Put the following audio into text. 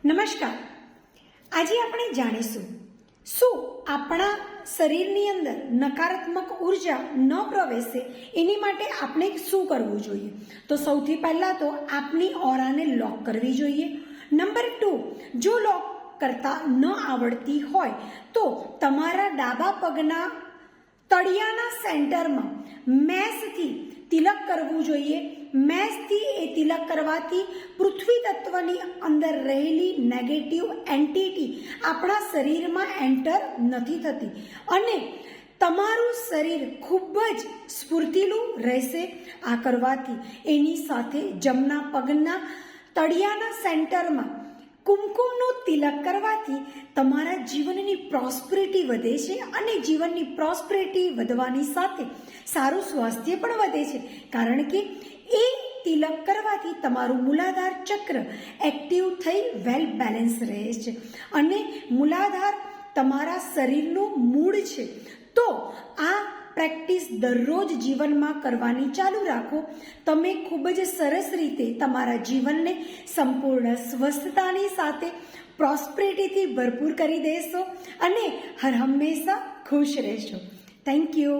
નમસ્કાર. આજે આપણે જાણીશું શું આપણા શરીરની અંદર નકારાત્મક ઉર્જા ન પ્રવેશે એની માટે આપણે શું કરવું જોઈએ. તો સૌથી પહેલાં તો આપણી ઓરાને લોક કરવી જોઈએ. નંબર 2, જો લોક કરતા ન આવડતી હોય તો તમારા ડાબા પગના તળિયાના સેન્ટરમાં મેસથી તિલક કરવું જોઈએ. મેસથી એ તિલક કરવાથી પૃથ્વી તત્વની અંદર રહેલી નેગેટિવ એન્ટિટી આપણા શરીરમાં એન્ટર નથી થતી અને તમારું શરીર ખૂબ જ સ્ફૂર્તિલું રહેશે આ કરવાથી. એની સાથે જમણા પગના તળિયાના સેન્ટરમાં કુમકુમનો તિલક કરવાથી તમારા જીવનની પ્રોસ્પરિટી વધે છે અને જીવનની પ્રોસ્પરિટી વધવાની સાથે સારું સ્વાસ્થ્ય પણ વધે છે, કારણ કે એ તિલક કરવાથી તમારું મૂલાધાર ચક્ર એક્ટિવ થઈ વેલ બેલેન્સ રહે છે અને મૂલાધાર તમારા શરીરનું મૂળ છે. તો આ પ્રેક્ટિસ દરરોજ જીવનમાં કરવાની ચાલુ રાખો. તમે ખૂબ જ સરસ રીતે તમારા જીવનને સંપૂર્ણ સ્વસ્થતાની સાથે પ્રોસ્પરિટીથી ભરપૂર કરી દેશો અને હર હંમેશા ખુશ રહેશો. Thank you.